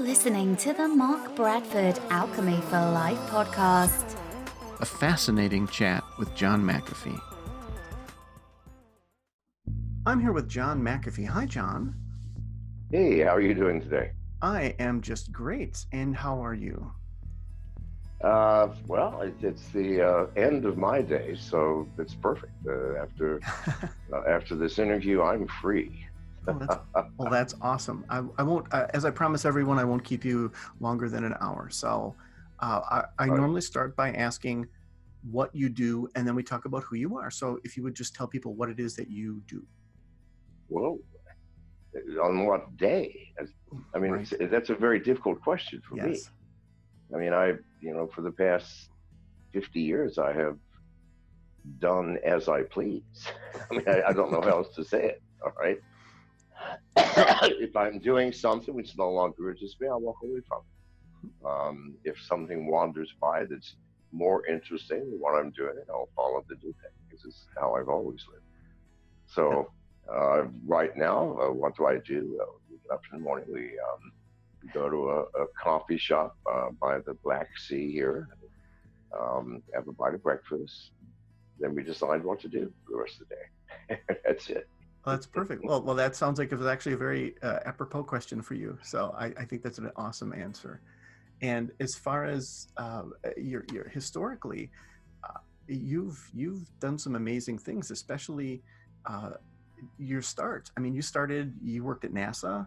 listening to the Mark Bradford Alchemy for Life podcast. A fascinating chat with John McAfee. I'm here with John McAfee. Hi, John. Hey, how are you doing today? I am just great. And how are you? It's the end of my day, so it's perfect. After this interview, I'm free. That's awesome. I won't, as I promise everyone, I won't keep you longer than an hour. So I normally start by asking what you do, and then we talk about who you are. So if you would just tell people what it is that you do. Well, on what day? I mean, Right. That's a very difficult question for me. I mean, for the past 50 years, I have done as I please. I mean, I don't know how else to say it, all right? If I'm doing something which no longer interests me, I'll walk away from it. If something wanders by that's more interesting than what I'm doing, I'll follow the new thing. This is how I've always lived. So right now, what do I do? We get up in the morning, we go to a coffee shop by the Black Sea here, have a bite of breakfast, then we decide what to do for the rest of the day. That's it. Well, that's perfect. Well, that sounds like it was actually a very apropos question for you. So I think that's an awesome answer. And as far as your historically, you've done some amazing things, especially your start. I mean, you worked at NASA.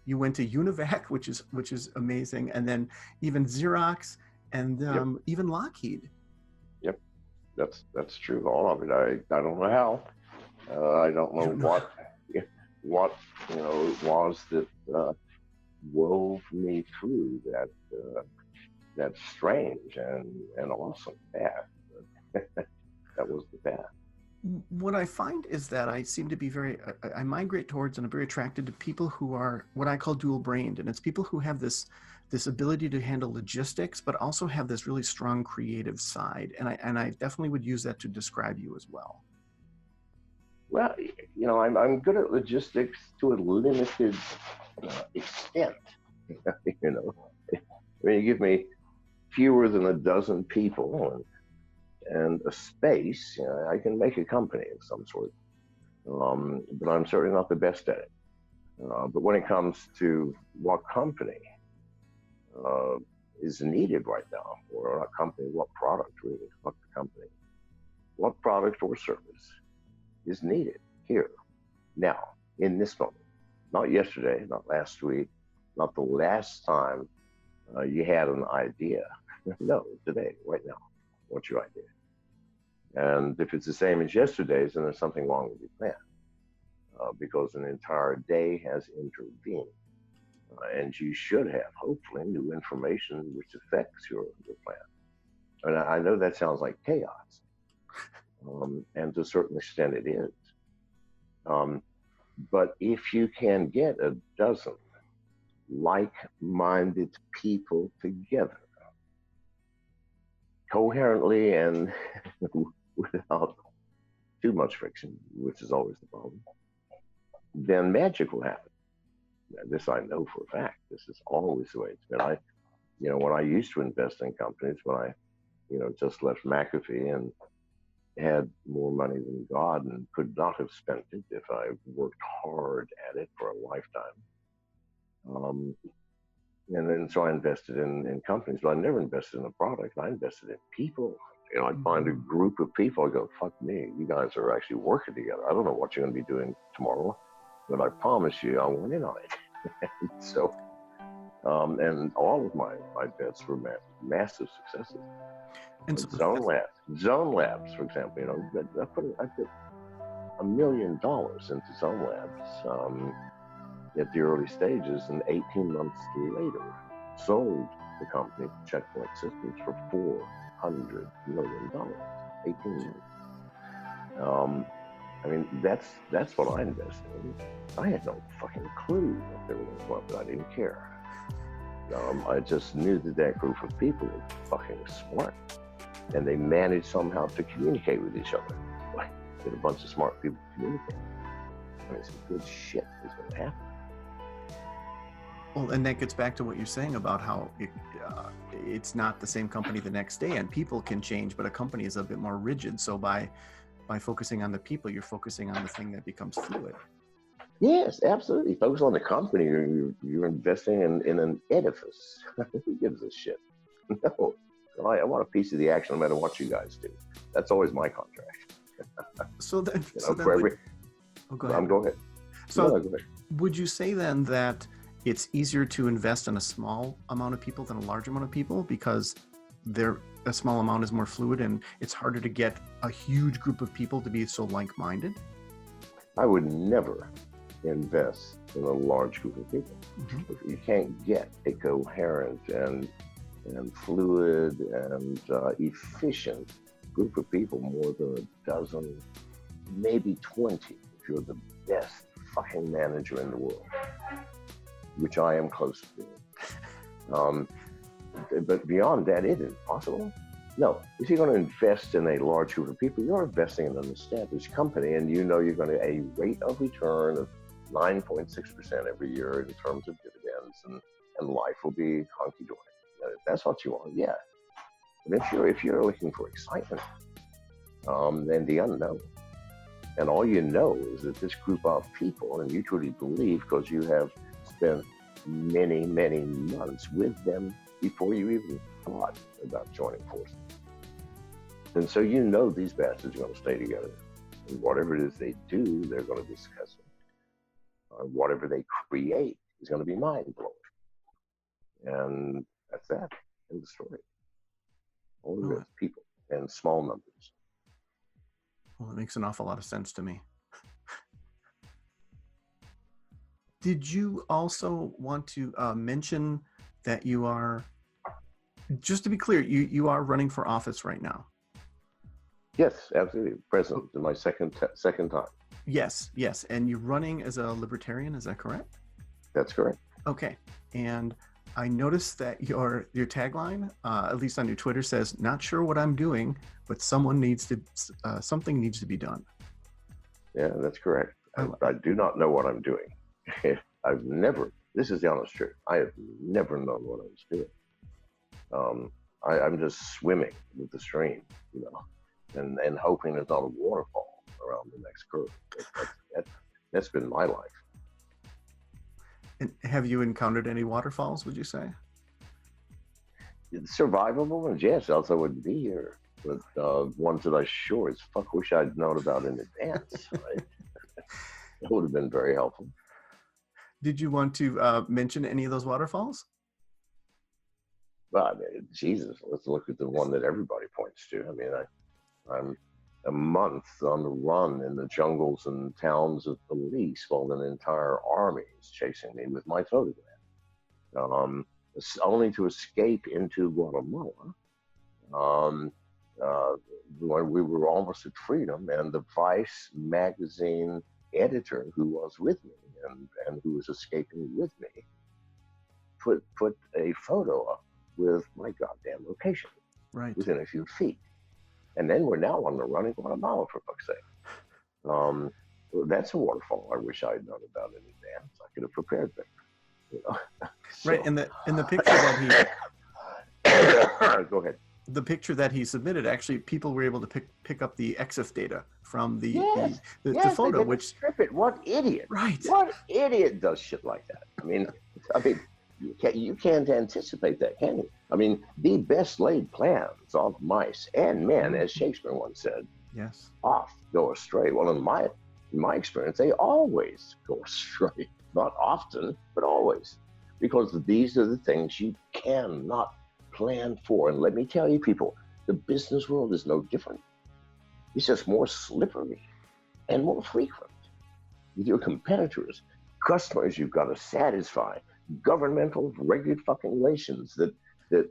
You went to Univac, which is amazing, and then even Xerox and even Lockheed. Yep, that's true. All of it. I don't know how. I don't know what it was that wove me through that strange and awesome path. That was the path. What I find is that I seem to be I migrate towards and I'm very attracted to people who are what I call dual brained. And it's people who have this ability to handle logistics, but also have this really strong creative side. And I definitely would use that to describe you as well. Well, I'm good at logistics to a limited extent. I mean, you give me fewer than a dozen people and a space, I can make a company of some sort. But I'm certainly not the best at it. But when it comes to what company is needed right now, or not company, what product really, not the company, what product or service is needed here, now, in this moment, not yesterday, not last week, not the last time you had an idea. No, today, right now, what's your idea? And if it's the same as yesterday's, then there's something wrong with your plan, because an entire day has intervened. And you should have, hopefully, new information which affects your plan. And I know that sounds like chaos, and to a certain extent it is. But if you can get a dozen like-minded people together, coherently and without too much friction, which is always the problem, then magic will happen. Now, this I know for a fact. This is always the way it's been. When I used to invest in companies, when I, just left McAfee and had more money than God and could not have spent it if I worked hard at it for a lifetime. And then so I invested in companies, but I never invested in a product. I invested in people. I'd find a group of people. I go, fuck me, you guys are actually working together. I don't know what you're going to be doing tomorrow, but I promise you I want in on it. So, and all of my bets were massive successes. And so Zone Labs, for example, I put $1 million into Zone Labs at the early stages, and 18 months later, sold the company to Checkpoint Systems for $400 million. 18 months. I mean, that's what I invested in. I had no fucking clue what they were going to come up with. I didn't care. I just knew that group of people were fucking smart, and they managed somehow to communicate with each other. Get a bunch of smart people communicate. I mean, some good shit is going to happen. Well, and that gets back to what you're saying about how it's not the same company the next day, and people can change, but a company is a bit more rigid. So by focusing on the people, you're focusing on the thing that becomes fluid. Yes, absolutely. Focus on the company. You're investing in an edifice. Who gives a shit? No. I want a piece of the action no matter what you guys do. That's always my contract. So then, go ahead. Go ahead. So go ahead. Would you say then that it's easier to invest in a small amount of people than a large amount of people because a small amount is more fluid and it's harder to get a huge group of people to be so like-minded? I would never invest in a large group of people. Mm-hmm. If you can't get a coherent and fluid and efficient group of people, more than a dozen, maybe 20, if you're the best fucking manager in the world, which I am close to. But beyond that, it is possible. No, if you're going to invest in a large group of people, you're investing in an established company, and you know you're going to a rate of return of 9.6% every year in terms of dividends, and life will be hunky-dory. If that's what you want, yeah. But if you're looking for excitement, then the unknown, and all you know is that this group of people, and you truly believe because you have spent many, many months with them before you even thought about joining forces. And so you know these bastards are going to stay together. And whatever it is they do, they're going to discuss it. Whatever they create is going to be mind-blowing. And that's that in the story. All of it's people and small numbers. Well, it makes an awful lot of sense to me. Did you also want to mention that you are, just to be clear, you are running for office right now? Yes, absolutely. President in my second time. Yes. And you're running as a libertarian, is that correct? That's correct. Okay. And I noticed that your tagline, at least on your Twitter, says, "Not sure what I'm doing, but something needs to be done." Yeah, that's correct. I do not know what I'm doing. I've never, this is the honest truth, I have never known what I was doing. I'm just swimming with the stream, and hoping there's not a waterfall around the next curve. That's been my life. And have you encountered any waterfalls, would you say? Survivable ones, yes, else I wouldn't be here. But ones that I sure as fuck wish I'd known about in advance, right? That would have been very helpful. Did you want to mention any of those waterfalls? Well, I mean, Jesus, let's look at the one that everybody points to. I mean, I'm a month on the run in the jungles and towns of Belize while an entire army is chasing me with my photograph. Only to escape into Guatemala when we were almost at freedom, and the Vice magazine editor who was with me and who was escaping with me put a photo up with my goddamn location, right, within a few feet. And then we're now on the run in Guatemala, for fuck's sake. That's a waterfall I wish I had known about in advance. I could have prepared better. So. Right, and the picture that he go ahead. The picture that he submitted, actually, people were able to pick up the EXIF data from the photo, which strip it. What idiot? Right. What idiot does shit like that? I mean, you can't anticipate that, can you? I mean, the best laid plans of mice and men, as Shakespeare once said, yes, oft go astray. Well, in my experience, they always go astray. Not often, but always, because these are the things you cannot plan for. And let me tell you, people, the business world is no different. It's just more slippery and more frequent. With your competitors, customers you've got to satisfy, governmental regulations that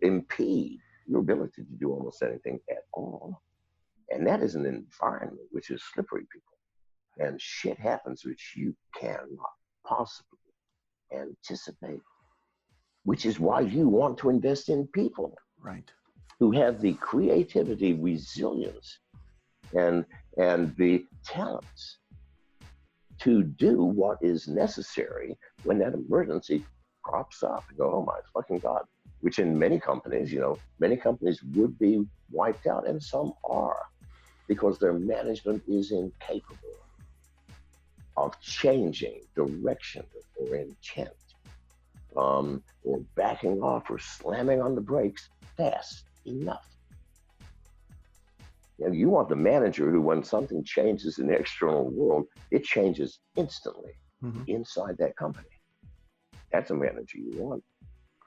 impede your ability to do almost anything at all. And that is an environment which is slippery, people. And shit happens which you cannot possibly anticipate, which is why you want to invest in people, right, who have the creativity, resilience, and the talents to do what is necessary when that emergency crops up. You go, oh my fucking God. Which in many companies, many companies would be wiped out, and some are, because their management is incapable of changing direction or intent, or backing off or slamming on the brakes fast enough. You want the manager who, when something changes in the external world, it changes instantly inside that company. That's a manager you want.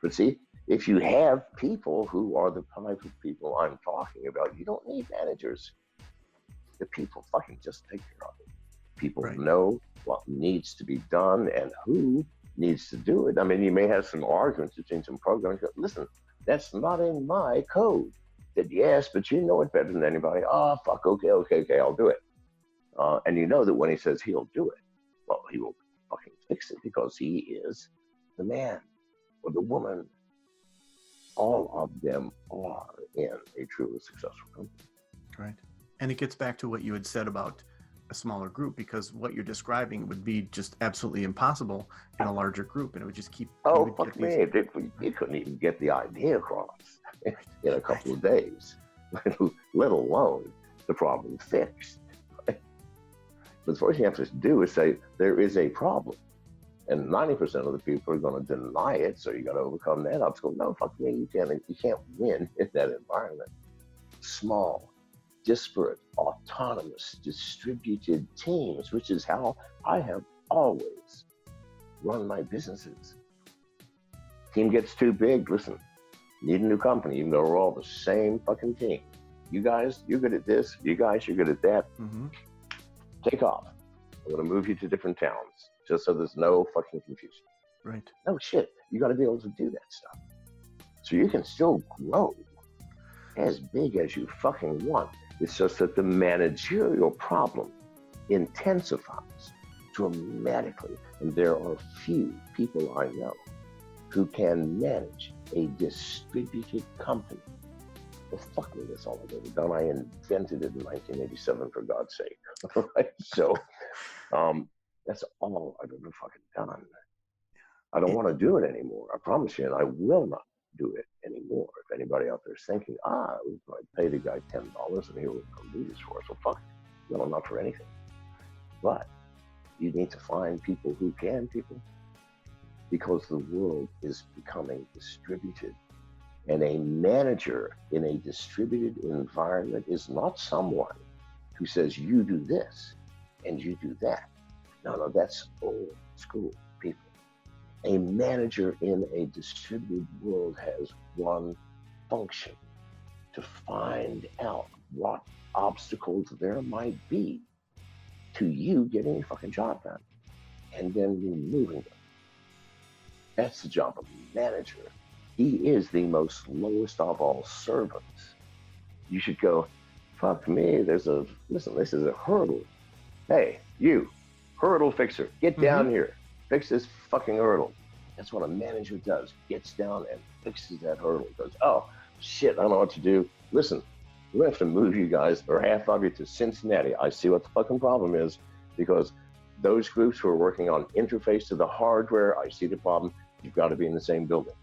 But see, if you have people who are the type of people I'm talking about, you don't need managers. The people fucking just take care of it. People know what needs to be done and who needs to do it. I mean, you may have some arguments between some programs. Listen, that's not in my code. Said, yes, but you know it better than anybody. Oh, fuck, okay, I'll do it. And you know that when he says he'll do it, well, he will fucking fix it, because he is the man or the woman. All of them are in a truly successful company. Right. And it gets back to what you had said about a smaller group, because what you're describing would be just absolutely impossible in a larger group, and it would just keep. Oh, fuck me. You couldn't even get the idea across in a couple of days, let alone the problem fixed. Right? But the first thing you have to do is say, there is a problem. And 90% of the people are going to deny it, so you got to overcome that obstacle. No, fuck me, you can't win in that environment. Small, disparate, autonomous, distributed teams, which is how I have always run my businesses. Team gets too big, listen, need a new company, even though we're all the same fucking team. You guys, you're good at this. You guys, you're good at that. Take off. I'm going to move you to different towns, just so there's no fucking confusion. Right. No shit. You got to be able to do that stuff. So you can still grow as big as you fucking want. It's just that the managerial problem intensifies dramatically. And there are few people I know who can manage a distributed company. Well, fuck me, that's all I've ever done. I invented it in 1987, for God's sake. Right? So that's all I've ever fucking done. I don't want to do it anymore. I promise you, and I will not do it anymore. If anybody out there is thinking, we might pay the guy $10 and he will come do this for us. Well, fuck it. No, not for anything. But you need to find people who can, because the world is becoming distributed. And a manager in a distributed environment is not someone who says, you do this and you do that. No, that's old school people. A manager in a distributed world has one function: to find out what obstacles there might be to you getting a fucking job done, and then removing them. That's the job of a manager. He is the most lowest of all servants. You should go, fuck me, listen, this is a hurdle. Hey, you, hurdle fixer, get down here, fix this fucking hurdle. That's what a manager does, gets down and fixes that hurdle. Goes, oh, shit, I don't know what to do. Listen, we're gonna have to move you guys, or half of you, to Cincinnati. I see what the fucking problem is, because those groups who are working on interface to the hardware, I see the problem. You've got to be in the same building.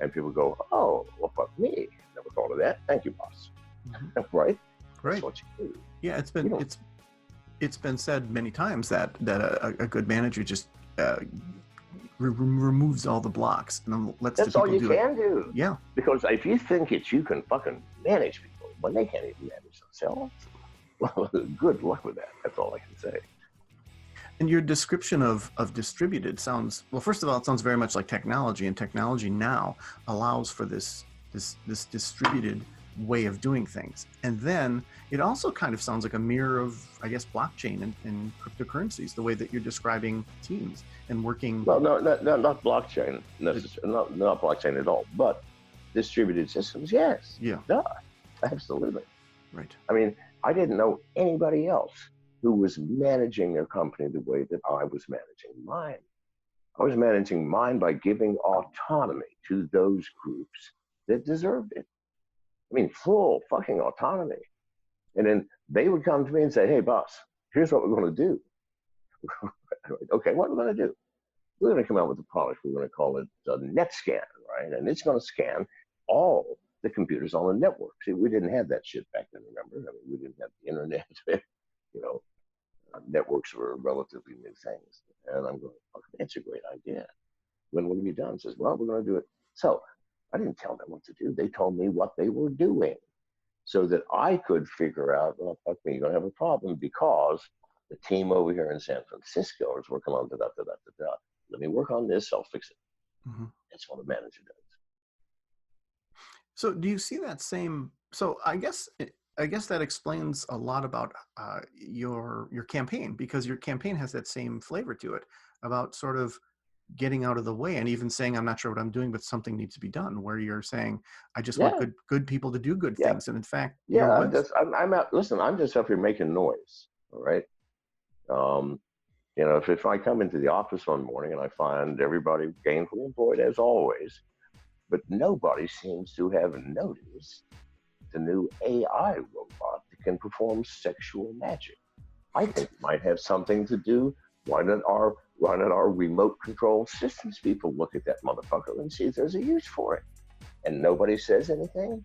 And people go, oh, well, fuck me. Never thought of that. Thank you, boss. Right? That's what you do. Yeah, it's been said many times that a good manager just removes all the blocks and then lets That's the people all you do can it. do. Yeah. Because if you think you can fucking manage people, when they can't even manage themselves, well, good luck with that. That's all I can say. And your description of distributed sounds, well, first of all, it sounds very much like technology, and technology now allows for this distributed way of doing things. And then it also kind of sounds like a mirror of, I guess, blockchain and cryptocurrencies, the way that you're describing teams and working. Well, no, not blockchain necessarily, not blockchain at all, but distributed systems, yes. Yeah. Duh, absolutely. Right. I mean, I didn't know anybody else who was managing their company the way that I was managing mine. I was managing mine by giving autonomy to those groups that deserved it. I mean, full fucking autonomy. And then they would come to me and say, hey, boss, here's what we're going to do. Okay, what are we going to do? we're going to come out with a product. We're going to call it NetScan, right? And it's going to scan all the computers on the network. See, we didn't have that shit back then, remember? I mean, we didn't have the internet. You know, networks were relatively new things. And I'm going, oh, that's a great idea. When will it be done? He says, well, we're going to do it. So I didn't tell them what to do. They told me what they were doing so that I could figure out, well, fuck me, you're going to have a problem because the team over here in San Francisco is working on da-da-da-da-da-da. Let me work on this, I'll fix it. Mm-hmm. That's what a manager does. So do you see that same, so I guess that explains a lot about your campaign, because your campaign has that same flavor to it about sort of getting out of the way and even saying, I'm not sure what I'm doing, but something needs to be done, where you're saying, I just want good people to do good things. And in fact, I'm out. Listen, I'm just up here making noise. All right. You know, if I come into the office one morning and I find everybody gainfully employed as always, but nobody seems to have noticed the new AI robot that can perform sexual magic. I think it might have something to do. Why not our remote control systems people look at that motherfucker and see if there's a use for it? And nobody says anything?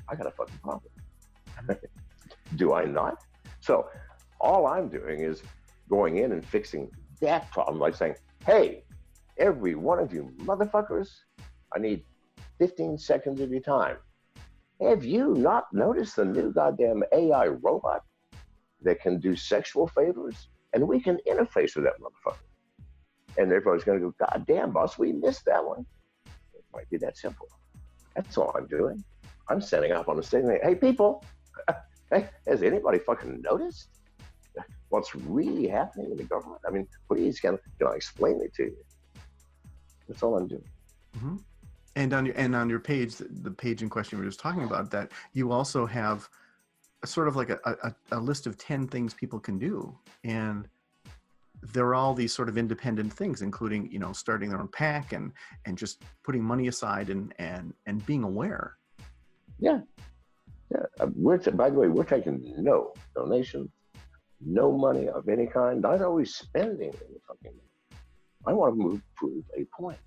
I got a fucking problem. Do I not? So all I'm doing is going in and fixing that problem by saying, hey, every one of you motherfuckers, I need 15 seconds of your time. Have you not noticed the new goddamn AI robot that can do sexual favors? And we can interface with that motherfucker. And everybody's going to go, God damn, boss, we missed that one. It might be that simple. That's all I'm doing. I'm setting up on the stage and hey, people, hey, has anybody fucking noticed what's really happening in the government? I mean, please, can I explain it to you? That's all I'm doing. Mm-hmm. And on your page, the page in question we were just talking about, that you also have a sort of like a list of 10 things people can do. And they're all these sort of independent things, including, you know, starting their own PAC and just putting money aside and being aware. Yeah. By the way, we're taking no donation, no money of any kind. Not always spending any fucking money. I want to prove a point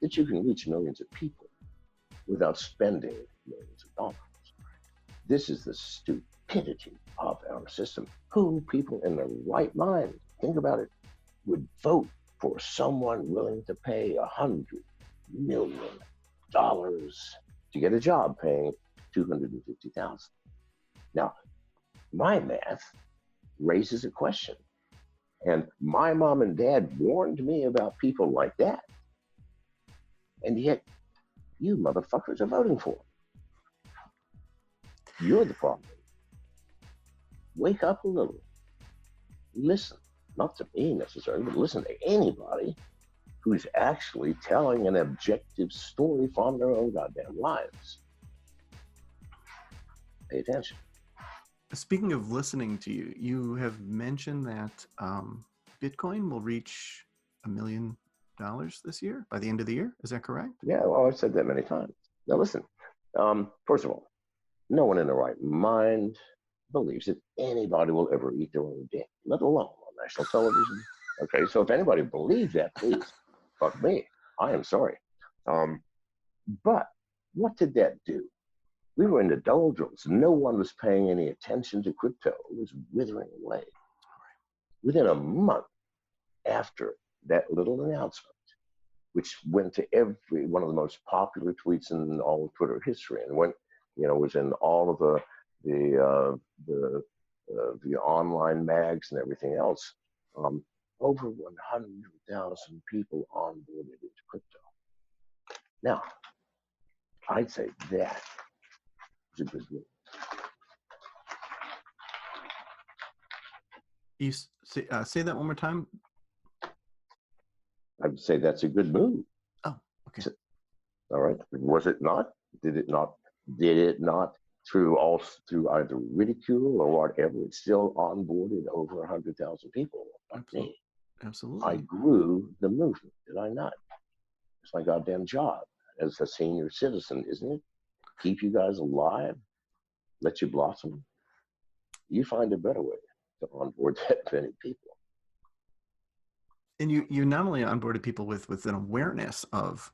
that you can reach millions of people without spending millions of dollars. This is the stupidity of our system. Who people in their right mind, think about it, would vote for someone willing to pay $100 million to get a job paying $250,000? Now, my math raises a question. And my mom and dad warned me about people like that. And yet, you motherfuckers are voting for them. You're the problem. Wake up a little. Listen, not to me necessarily, but listen to anybody who's actually telling an objective story from their own goddamn lives. Pay attention. Speaking of listening to you, you have mentioned that Bitcoin will reach $1 million this year, by the end of the year. Is that correct? Yeah, well, I've said that many times. Now listen, first of all, no one in their right mind believes that anybody will ever eat their own dick, let alone on national television. Okay, so if anybody believes that, please, fuck me. I am sorry. But what did that do? We were in the doldrums. No one was paying any attention to crypto. It was withering away. Within a month after that little announcement, which went to every one of the most popular tweets in all of Twitter history, and went, you know, was in all of the online mags and everything else. Over 100,000 people onboarded into crypto. Now, I'd say that is a good move. You say that one more time. I would say that's a good move. Oh, okay. So, all right. Was it not? Did it not? Did it not? Through either ridicule or whatever, it still onboarded over 100,000 people. Absolutely. Absolutely. I grew the movement, did I not? It's my goddamn job as a senior citizen, isn't it? Keep you guys alive, let you blossom. You find a better way to onboard that many people. And you not only onboarded people with an awareness of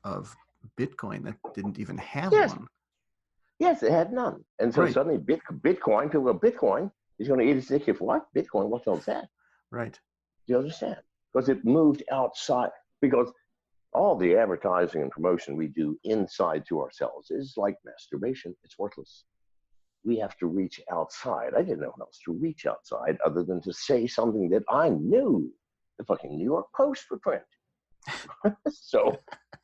Bitcoin that didn't even have Yes, one. yes, it had none. And so Right. suddenly Bitcoin, people go, Bitcoin is going to eat its dick if what? Bitcoin, what the hell's that? Right. Do you understand? Because it moved outside. Because all the advertising and promotion we do inside to ourselves is like masturbation. It's worthless. We have to reach outside. I didn't know how else to reach outside other than to say something that I knew the fucking New York Post would print. So,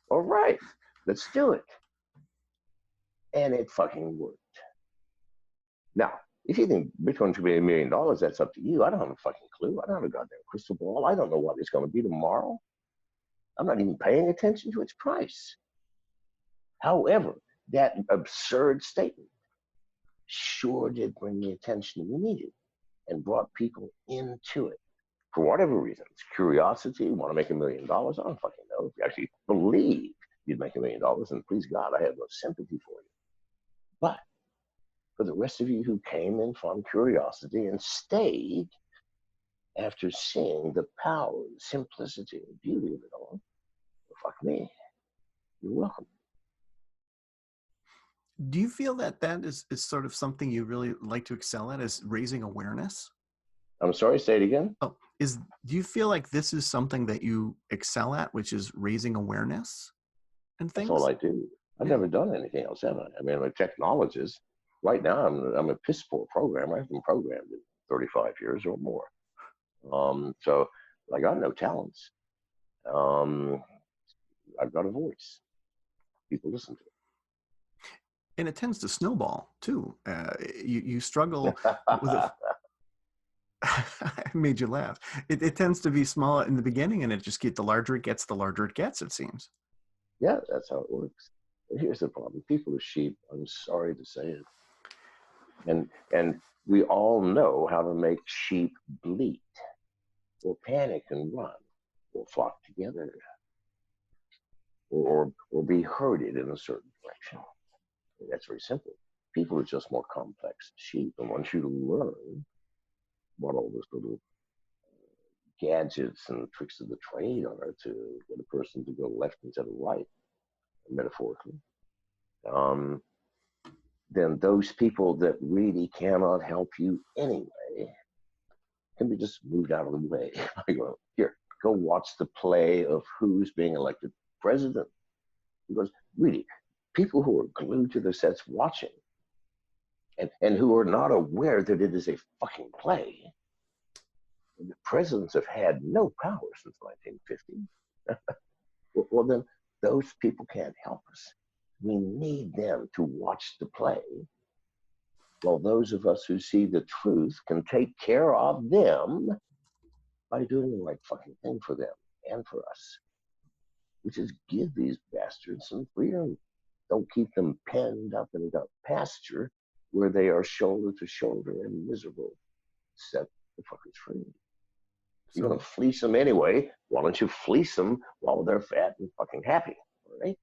all right, let's do it. And it fucking worked. Now, if you think Bitcoin should be $1 million, that's up to you. I don't have a fucking clue. I don't have a goddamn crystal ball. I don't know what it's going to be tomorrow. I'm not even paying attention to its price. However, that absurd statement sure did bring the attention we needed and brought people into it. For whatever reasons, curiosity, want to make $1 million, I don't fucking know. If you actually believe you'd make $1 million, and please God, I have no sympathy for you. But for the rest of you who came in from curiosity and stayed after seeing the power, simplicity, and beauty of it all, well, fuck me, you're welcome. Do you feel that is sort of something you really like to excel at, is raising awareness? I'm sorry, say it again. Oh, do you feel like this is something that you excel at, which is raising awareness and things? That's all I do. I've never done anything else, have I? I mean, I'm a technologist. Right now, I'm a piss poor programmer. I've been programmed in 35 years or more. So I got no talents. I've got a voice. People listen to it. And it tends to snowball too. You struggle with it. I made you laugh. It tends to be small in the beginning, and the larger it gets, the larger it gets, it seems. Yeah, that's how it works. But here's the problem. People are sheep. I'm sorry to say it. And we all know how to make sheep bleat or panic and run or flock together or be herded in a certain direction. That's very simple. People are just more complex sheep and want you to learn what all those little gadgets and tricks of the trade are to get a person to go left instead of right, metaphorically. Then those people that really cannot help you anyway can be just moved out of the way. I go, here, go watch the play of who's being elected president. Because really, people who are glued to their sets watching and who are not aware that it is a fucking play. The presidents have had no power since 1950. Well, then those people can't help us. We need them to watch the play, while those of us who see the truth can take care of them by doing the right fucking thing for them and for us, which is give these bastards some freedom. Don't keep them penned up in a pasture where they are shoulder to shoulder and miserable. Set the fuckers free. You're going to fleece them anyway. Why don't you fleece them while they're fat and fucking happy? All right?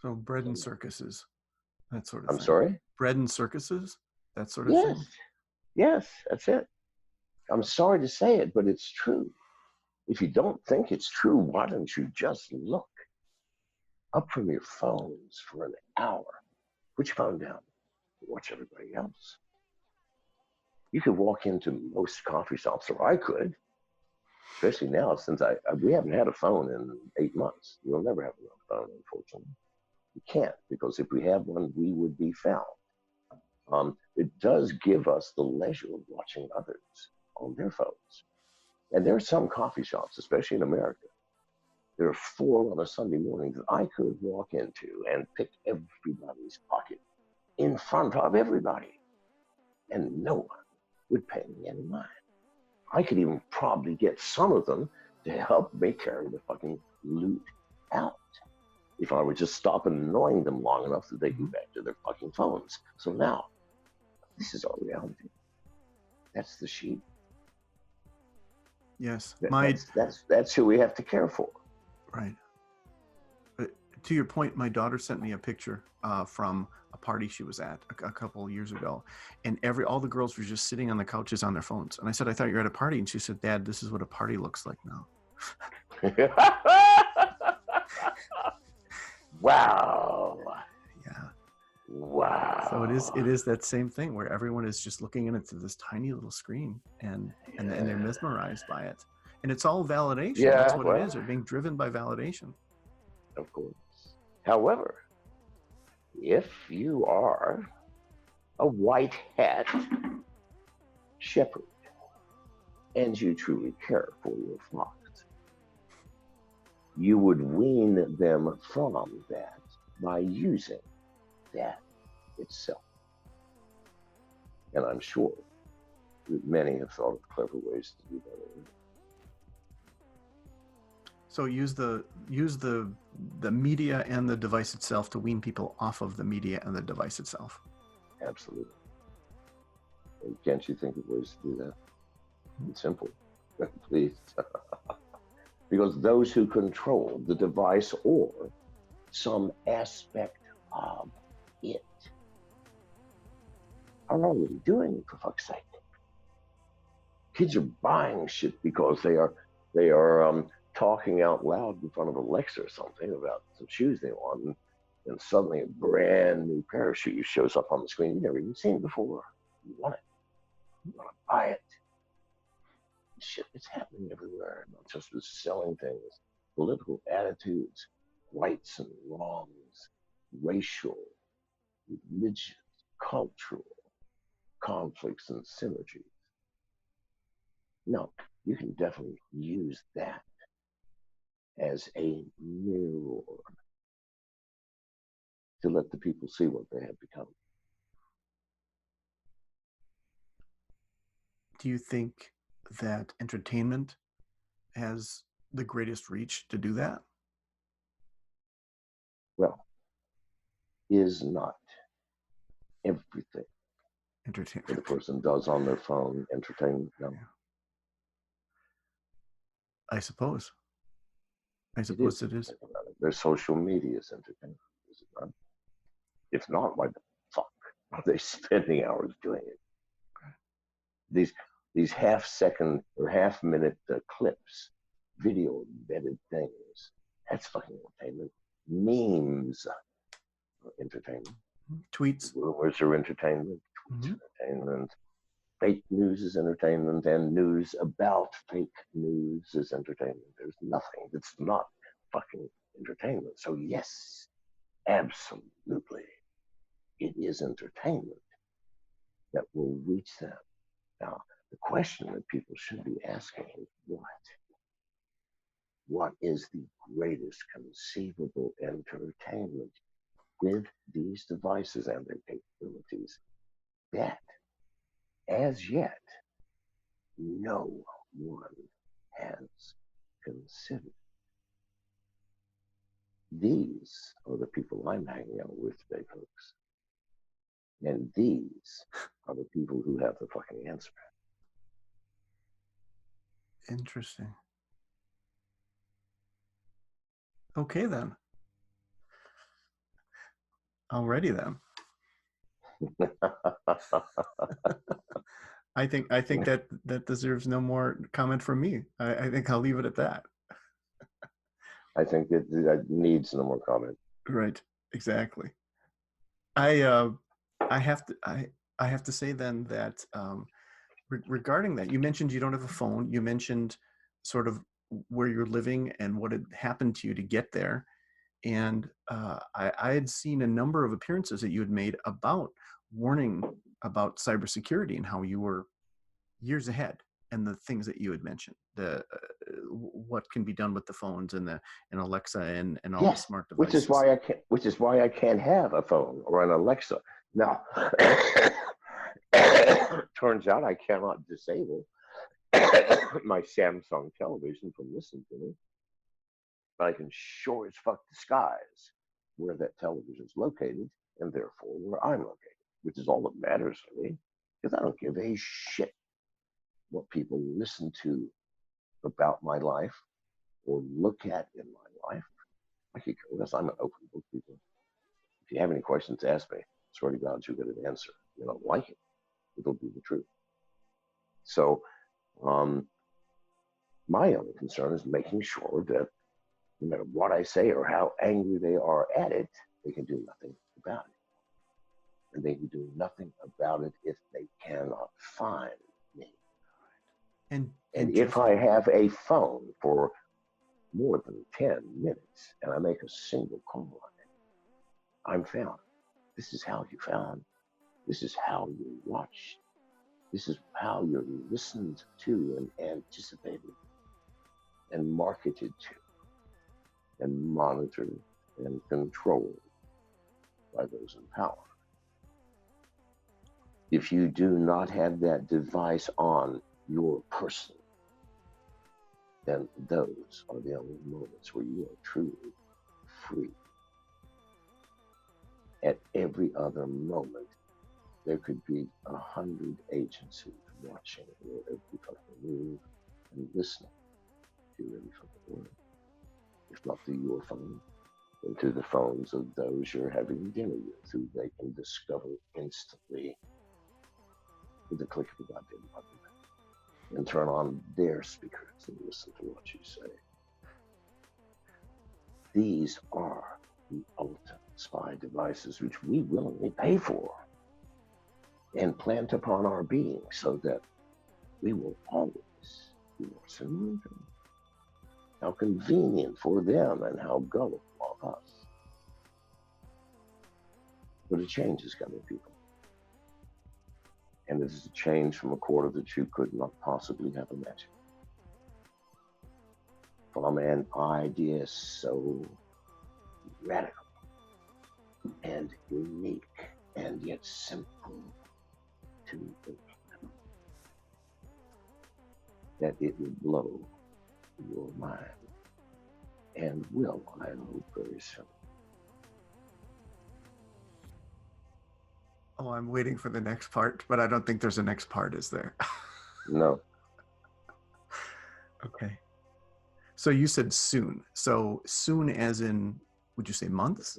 So bread and circuses, that sort of thing. I'm sorry? Bread and circuses, that sort of thing? Yes, that's it. I'm sorry to say it, but it's true. If you don't think it's true, why don't you just look up from your phones for an hour? Put your phone down. Watch everybody else. You could walk into most coffee shops, or I could, especially now since we haven't had a phone in 8 months. We'll never have a phone, unfortunately. We can't, because if we had one, we would be found. It does give us the leisure of watching others on their phones. And there are some coffee shops, especially in America. There are 4 on a Sunday morning that I could walk into and pick everybody's pocket in front of everybody. And no one would pay me any mind. I could even probably get some of them to help me carry the fucking loot out if I would just stop annoying them long enough that they get back to their fucking phones. So now, this is our reality. That's the sheep. Yes. That's who we have to care for. Right. To your point, my daughter sent me a picture from a party she was at a couple of years ago, and all the girls were just sitting on the couches on their phones. And I said, I thought you were at a party. And she said, Dad, this is what a party looks like now. Wow. Yeah. Wow. So it is that same thing where everyone is just looking into this tiny little screen and they're mesmerized by it. And it's all validation. Yeah, That's what well, it is. They're being driven by validation. of course. However, if you are a white hat shepherd and you truly care for your flock, you would wean them from that by using that itself. And I'm sure that many have thought of clever ways to do that. So use the media and the device itself to wean people off of the media and the device itself. Absolutely. And can't you think of ways to do that? It's simple. Please. Because those who control the device or some aspect of it are already doing it, for fuck's sake. Kids are buying shit because they are talking out loud in front of Alexa or something about some shoes they want, and suddenly a brand new pair of shoes shows up on the screen you've never even seen before. You want it. You want to buy it. Shit is happening everywhere, not just with selling things, political attitudes, rights and wrongs, racial, religious, cultural conflicts and synergies. No, you can definitely use that as a mirror to let the people see what they have become. Do you think that entertainment has the greatest reach to do that? Well, is not everything Entertainment that a person does on their phone entertainment? No. Yeah. I suppose it is. Their social media is entertainment, is it not? If not, why the fuck are they spending hours doing it? Okay. These half-second or half-minute clips, video embedded things, that's fucking entertainment. Memes are entertainment. Tweets. Rumors are entertainment. Tweets are entertainment. Fake news is entertainment, and news about fake news is entertainment. There's nothing that's not fucking entertainment. So yes, absolutely, it is entertainment that will reach them. Now, the question that people should be asking is what? What is the greatest conceivable entertainment with these devices and their capabilities that, as yet, no one has considered? These are the people I'm hanging out with today, folks. And these are the people who have the fucking answer. Interesting. Okay, then. Alrighty, then. I think that deserves no more comment from me. I think I'll leave it at that. I think that needs no more comment. Right. Exactly. I have to say then that regarding that, you mentioned you don't have a phone. You mentioned sort of where you're living and what had happened to you to get there. And I had seen a number of appearances that you had made about warning about cybersecurity and how you were years ahead, and the things that you had mentioned, the what can be done with the phones and Alexa and all the smart devices. Which is why I can't have a phone or an Alexa. Now, turns out I cannot disable my Samsung television from listening to me. But I can sure as fuck disguise where that television is located, and therefore where I'm located, which is all that matters to me, because I don't give a shit what people listen to about my life or look at in my life. I could care less. I'm an open book, people. If you have any questions, ask me. Swear to God, you'll get an answer. You don't like it, it'll be the truth. So, My only concern is making sure that no matter what I say or how angry they are at it, they can do nothing about it. And they can do nothing about it if they cannot find me. And if I have a phone for more than 10 minutes and I make a single call on it, I'm found. This is how you found. This is how you watched. This is how you're listened to and anticipated and marketed to and monitored and controlled by those in power. If you do not have that device on your person, then those are the only moments where you are truly free. At every other moment, there could be 100 agencies watching your every fucking move and listening to your every fucking word. If not through your phone, then through the phones of those you're having dinner with, who they can discover instantly with the click of a goddamn button, and turn on their speakers and listen to what you say. These are the ultimate spy devices which we willingly pay for and plant upon our being so that we will always be more similar to them. How convenient for them and how gullible of us. But a change is coming, people. And this is a change from a quarter that you could not possibly have imagined. From an idea so radical and unique and yet simple to implement, that it will blow your mind and will, I hope, very soon. Oh, I'm waiting for the next part, but I don't think there's a next part, is there? No. Okay. So you said soon. So soon as in, would you say months?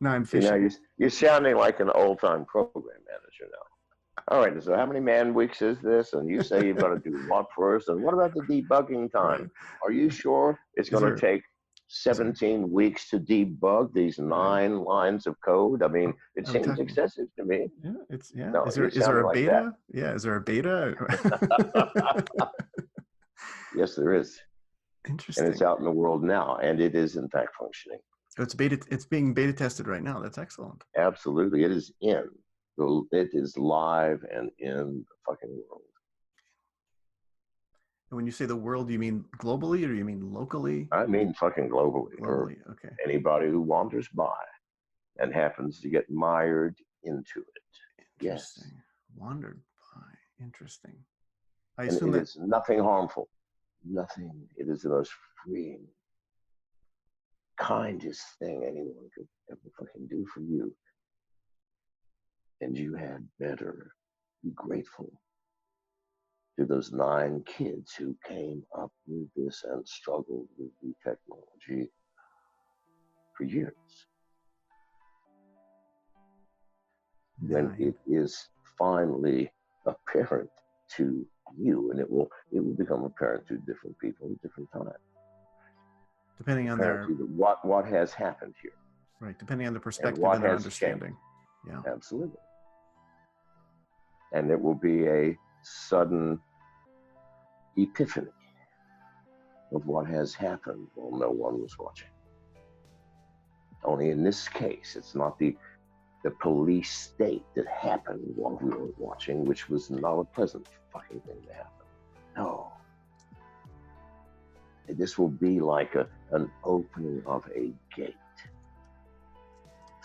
No, I'm fishing. You know, you're sounding like an old-time program manager now. All right, so how many man weeks is this? And you say you've got to do what first? And what about the debugging time? Right. Are you sure it's going to take 17 weeks to debug these 9 lines of code? I mean, it seems excessive to me. Yeah, No, is there a beta? Yeah, is there a beta? Yes, there is. Interesting. And it's out in the world now, and it is in fact functioning. So it's being beta tested right now. That's excellent. Absolutely. It is it is live and in the fucking world. And when you say the world, you mean globally or you mean locally? I mean fucking globally. Globally, okay. Anybody who wanders by and happens to get mired into it. Interesting. Yes. Wandered by. Interesting. I And assume it is nothing harmful. Nothing. It is the most freeing, kindest thing anyone could ever fucking do for you. And you had better be grateful to those 9 kids who came up with this and struggled with the technology for years. When it is finally apparent to you, and it will become apparent to different people at different times. Depending on their what has happened here. Right, depending on the perspective and their understanding. Changed. Yeah. Absolutely. And it will be a sudden epiphany of what has happened while no one was watching. Only in this case, it's not the police state that happened while we were watching, which was not a pleasant fucking thing to happen. No. This will be like an opening of a gate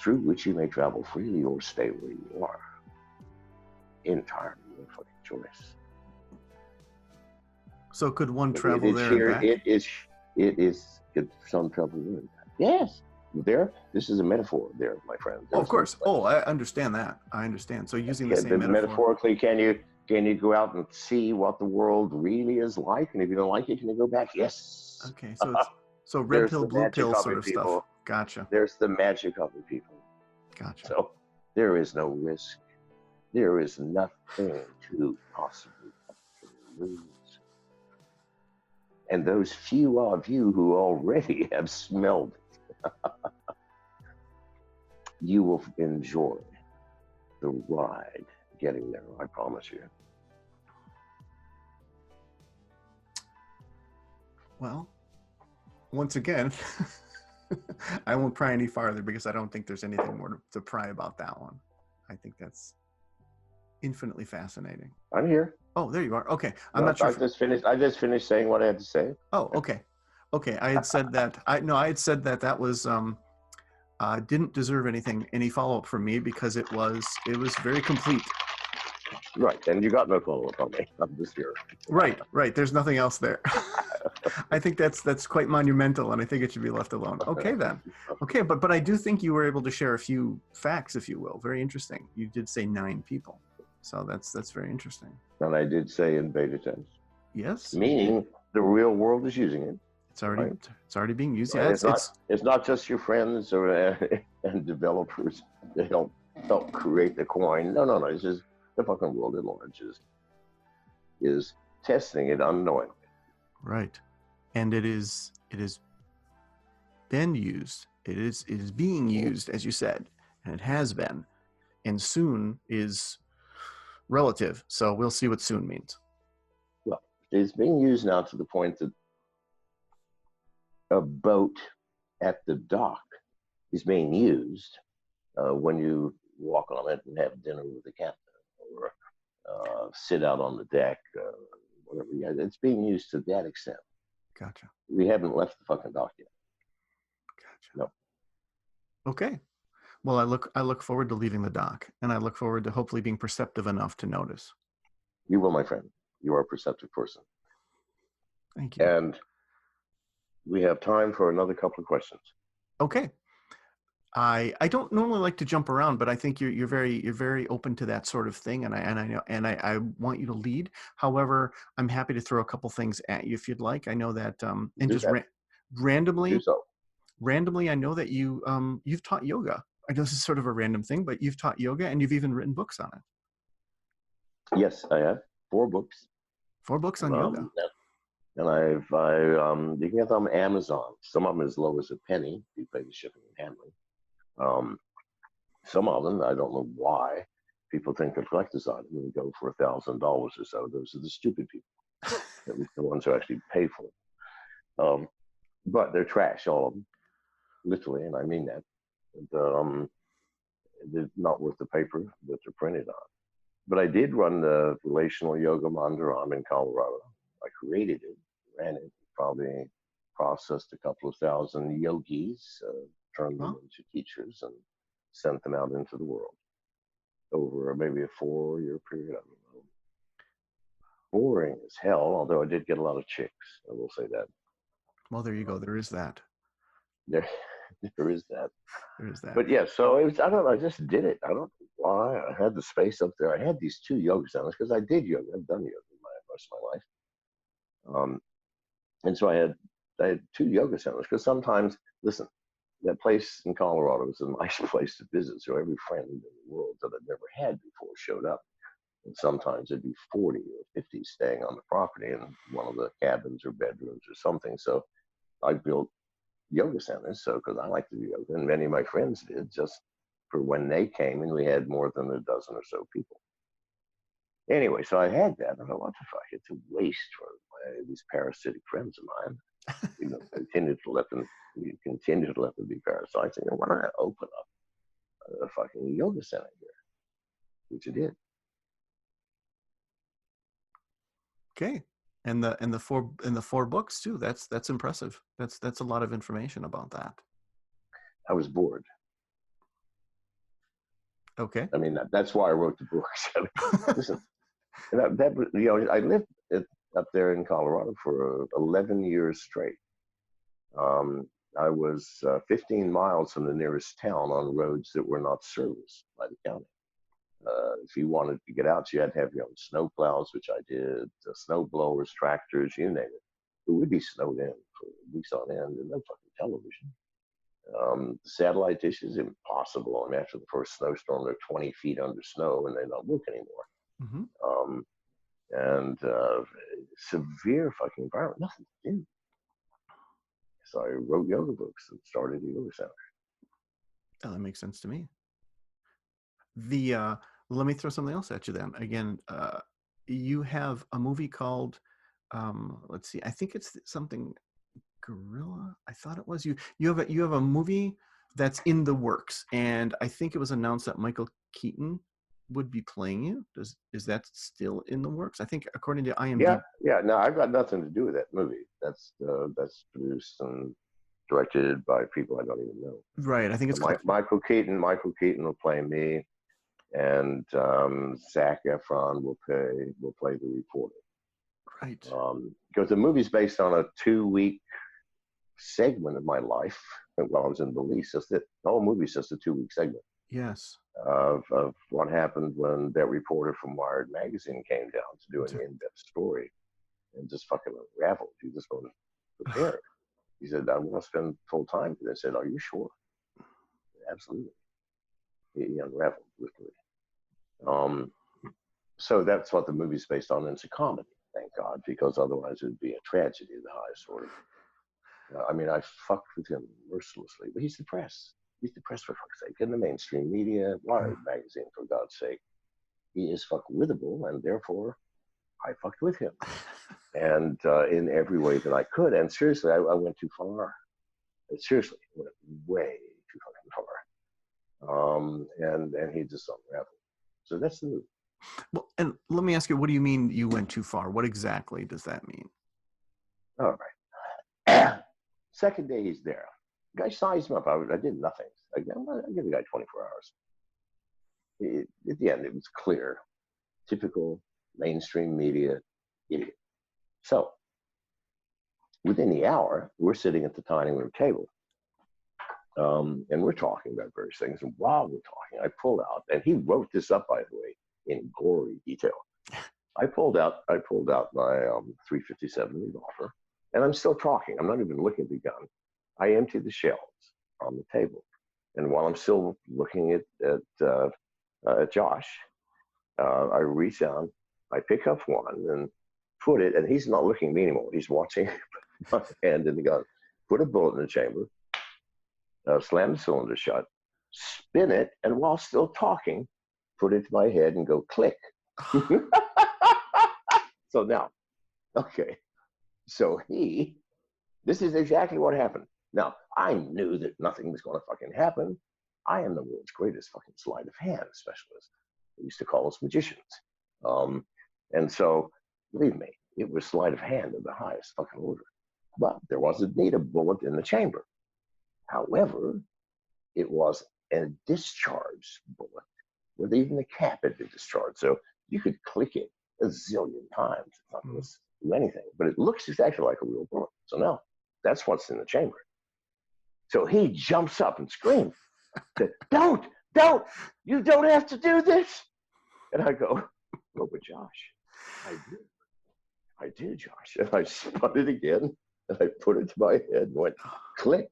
through which you may travel freely or stay where you are. Entirely your fucking choice. So could one travel there and back? It is some travel there and back. Yes. This is a metaphor there, my friend. Oh, of course. I understand that. I understand. So using the same metaphor. Metaphorically, can you go out and see what the world really is like? And if you don't like it, can you go back? Yes. Okay. So red pill, blue pill sort of stuff. Gotcha. There's the magic of the people. Gotcha. So there is no risk. There is nothing to possibly lose. And those few of you who already have smelled it, you will enjoy the ride getting there, I promise you. Well, once again, I won't pry any farther because I don't think there's anything more to pry about that one. I think that's infinitely fascinating. I'm here. Oh, there you are. Okay. I'm not sure. I just finished saying what I had to say. Oh, okay. Okay. I had said that. I had said that was didn't deserve any follow-up from me because it was very complete. Right. And you got no follow-up on me. I'm just here. Right. There's nothing else there. I think that's quite monumental, and I think it should be left alone. Okay, then. Okay, but I do think you were able to share a few facts, if you will. Very interesting. You did say 9 people, so that's very interesting. And I did say in beta test. Yes. Meaning the real world is using it. It's already being used. Right? Yeah, it's not just your friends or and developers. They don't create the coin. No. It's just the fucking world at large is testing it unknowingly. Right. And it is been used. It is being used, as you said, and it has been, and soon is relative. So we'll see what soon means. Well, it's being used now to the point that a boat at the dock is being used when you walk on it and have dinner with the captain or sit out on the deck, whatever. Yeah, it's being used to that extent. Gotcha. We haven't left the fucking dock yet. Gotcha. No. Okay. Well, I look forward to leaving the dock, and I look forward to hopefully being perceptive enough to notice. You will, my friend. You are a perceptive person. Thank you. And we have time for another couple of questions. Okay. I don't normally like to jump around, but I think you're very open to that sort of thing, and I want you to lead. However, I'm happy to throw a couple things at you if you'd like. I know that and just randomly. Do so. Randomly, I know that you've taught yoga. I know this is sort of a random thing, but you've taught yoga and you've even written books on it. Yes, I have 4 books. 4 books on yoga. And you can get them on Amazon. Some of them as low as a penny. You pay the shipping and handling. Some of them, I don't know why, people think they're collector's items and go for $1,000 or so. Those are the stupid people, at least the ones who actually pay for it. But they're trash, all of them, literally, and I mean that. And, they're not worth the paper that they're printed on. But I did run the Relational Yoga Mandiram in Colorado. I created it, ran it, probably processed a couple of thousand yogis, turned them into teachers, and sent them out into the world over maybe a 4-year period. I don't know. Boring as hell, although I did get a lot of chicks. I will say that. Well, there you go. There is that. There is that. There is that. But yeah, so it was, I don't know, I just did it. I don't know why. I had the space up there. I had these 2 yoga centers because I did yoga. I've done yoga most of my life. And so I had 2 yoga centers because sometimes, listen, that place in Colorado was a nice place to visit. So every friend in the world that I'd never had before showed up. And sometimes it'd be 40 or 50 staying on the property in one of the cabins or bedrooms or something. So I built yoga centers. So, because I like to do yoga, and many of my friends did, just for when they came, and we had more than a dozen or so people. Anyway, so I had that. I thought, what the fuck? It's a waste for these parasitic friends of mine. Continue to let them be parasites. And why don't I open up a fucking yoga center here? Which I did. Okay. And the 4 books too. That's impressive. That's a lot of information about that. I was bored. Okay. I mean, that's why I wrote the books. Listen, I lived up there in Colorado for 11 years straight. I was 15 miles from the nearest town on roads that were not serviced by the county. If you wanted to get out, you had to have your own snow plows, which I did, snow blowers, tractors, you name it. It would be snowed in for weeks on end, and no fucking television. Satellite dishes, impossible. I mean, after the first snowstorm, they're 20 feet under snow and they don't work anymore. Mm-hmm. and severe fucking environment, nothing to do. So I wrote yoga books and started a yoga center. Oh, that makes sense to me. Let me throw something else at you then. Again, you have a movie called, let's see, I think it's something Gorilla. I thought it was you. You have a movie that's in the works, and I think it was announced that Michael Keaton would be playing you. Is that still in the works? I think according to IMDb. Yeah. No, I've got nothing to do with that movie. That's produced and directed by people I don't even know. Right. I think it's called Michael Keaton. Michael Keaton will play me, and Zac Efron will play the reporter. Right. Because the movie's based on a 2-week segment of my life while I was in Belize. The whole movie's just a 2-week segment. Yes. Of what happened when that reporter from Wired magazine came down to do an in-depth story and just fucking unraveled. He just wasn't prepared. He said, I want to spend full time with this. I said, are you sure? Absolutely. He unraveled literally. So that's what the movie's based on. And it's a comedy, thank God, because otherwise it would be a tragedy of the highest order. I mean, I fucked with him mercilessly, but he's depressed. He's depressed, for fuck's sake. In the mainstream media, Wired magazine, for God's sake. He is fuck-withable, and therefore, I fucked with him. And in every way that I could. And seriously, I went too far. Seriously, went way too fucking far. And he just unraveled. So that's the movie. Well, and let me ask you, what do you mean you went too far? What exactly does that mean? All right. Second day he's there. The guy sized him up. I did nothing. I give the guy 24 hours. At the end, it was clear. Typical mainstream media idiot. So, within the hour, we're sitting at the dining room table. And we're talking about various things. And while we're talking, I pulled out, and he wrote this up, by the way, in gory detail. I pulled out my 357 revolver, and I'm still talking. I'm not even looking at the gun. I empty the shells on the table, and while I'm still looking at Josh, I reach down, I pick up one and put it, and he's not looking at me anymore. He's watching my hand in the gun. Put a bullet in the chamber, slam the cylinder shut, spin it, and while still talking, put it to my head and go click. So now, okay. So this is exactly what happened. Now, I knew that nothing was going to fucking happen. I am the world's greatest fucking sleight of hand specialist. They used to call us magicians. And so, believe me, it was sleight of hand of the highest fucking order. But there wasn't need a bullet in the chamber. However, it was a discharge bullet, with even the cap had been discharged. So you could click it a zillion times. It's not going to do anything, but it looks exactly like a real bullet. So now, that's what's in the chamber. So he jumps up and screams, said, don't, you don't have to do this. And I go, oh, but Josh, I did, Josh. And I spun it again, and I put it to my head and went, click.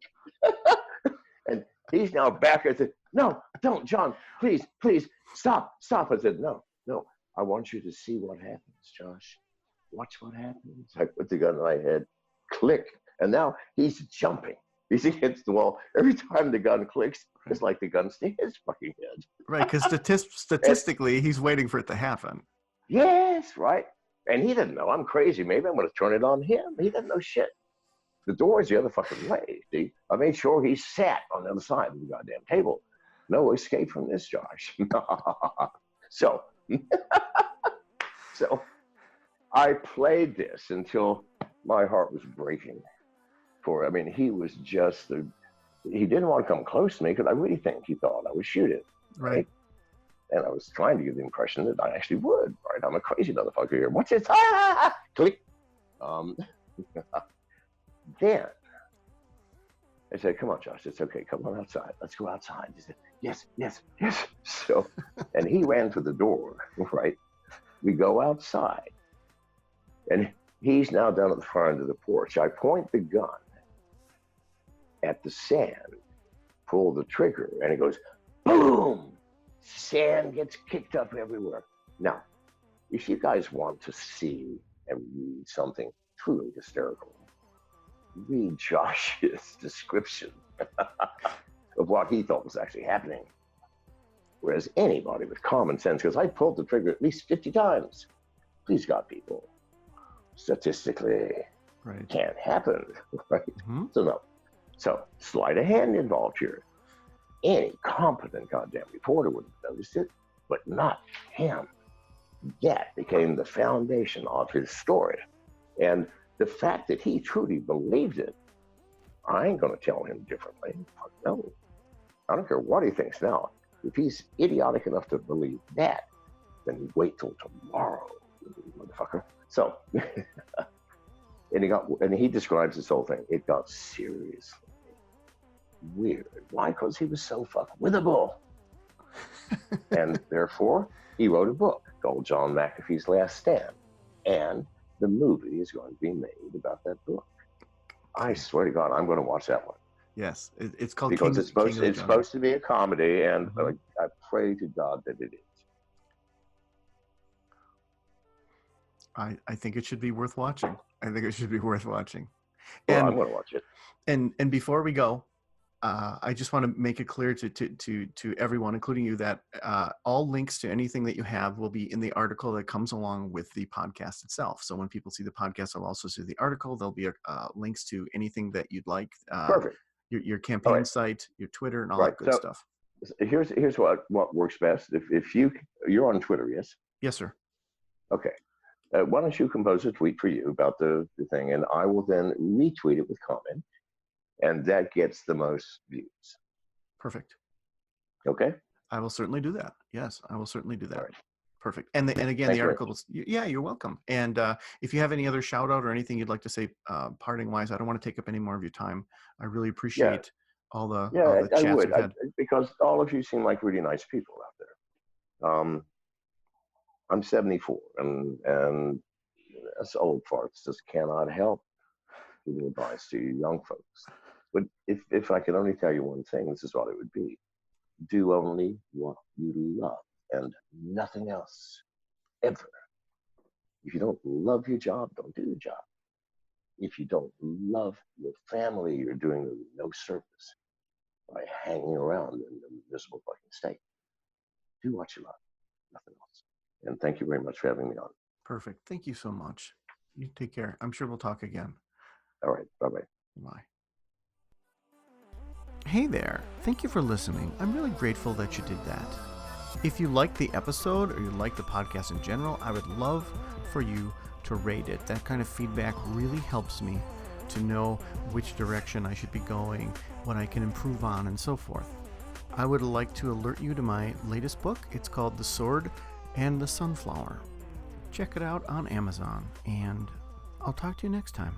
And he's now back. I said, no, don't, John, please, stop. I said, no, I want you to see what happens, Josh. Watch what happens. I put the gun in my head, click. And now he's jumping. He's against the wall. Every time the gun clicks, it's like the gun's in his fucking head. Right, because statistically, he's waiting for it to happen. Yes, right. And he didn't know. I'm crazy. Maybe I'm going to turn it on him. He didn't know shit. The door's the other fucking way. See, I made sure he sat on the other side of the goddamn table. No escape from this, Josh. So I played this until my heart was breaking. He was just, he didn't want to come close to me because I really think he thought I would shoot him. Right. And I was trying to give the impression that I actually would, right? I'm a crazy motherfucker here. What's this? Click. Then I said, come on, Josh, it's okay. Come on outside. Let's go outside. He said, yes. So, and he ran to the door, right? We go outside, and he's now down at the far end of the porch. I point the gun at the sand, pull the trigger, and it goes, boom! Sand gets kicked up everywhere. Now, if you guys want to see and read something truly hysterical, read Josh's description of what he thought was actually happening. Whereas anybody with common sense, because I pulled the trigger at least 50 times. Please God, people, statistically, Right. can't happen, right? So no. So sleight of hand involved here. Any competent goddamn reporter would have noticed it, but not him. That became the foundation of his story. And the fact that he truly believed it, I ain't gonna tell him differently. Fuck no. I don't care what he thinks now. If he's idiotic enough to believe that, then wait till tomorrow, motherfucker. So, and he describes this whole thing. It got seriously weird. Why? Because he was so fucking withable. And therefore, he wrote a book called John McAfee's Last Stand. And the movie is going to be made about that book. I swear to God, I'm going to watch that one. Yes, it's called because it's supposed to be a comedy, and I pray to God that it is. I think it should be worth watching. Well, And I'm going to watch it. and before we go, I just want to make it clear to everyone, including you, that all links to anything that you have will be in the article that comes along with the podcast itself. So when people see the podcast, they'll also see the article. There'll be links to anything that you'd like. Perfect. Your campaign site, your Twitter, and all that good stuff. Here's what works best. If you're on Twitter, yes? Yes, sir. Okay. Why don't you compose a tweet for you about the thing, and I will then retweet it with comment, and that gets the most views. Perfect. Okay. I will certainly do that. Yes, I will certainly do that. All right. Perfect. And again, Thank the article. Yeah, you're welcome. And if you have any other shout out or anything you'd like to say, parting wise, I don't want to take up any more of your time. I really appreciate all the chats I would, we've had. because all of you seem like really nice people out there. I'm 74, and us old farts just cannot help giving advice to you young folks. But if I could only tell you one thing, this is what it would be: do only what you love and nothing else, ever. If you don't love your job, don't do the job. If you don't love your family, you're doing them no service by hanging around in a miserable fucking state. Do what you love, nothing else. And thank you very much for having me on. Perfect. Thank you so much. You take care. I'm sure we'll talk again. All right. Bye-bye. Bye. Hey there. Thank you for listening. I'm really grateful that you did that. If you liked the episode or you like the podcast in general, I would love for you to rate it. That kind of feedback really helps me to know which direction I should be going, what I can improve on, and so forth. I would like to alert you to my latest book. It's called The Sword and the Sunflower. Check it out on Amazon, and I'll talk to you next time.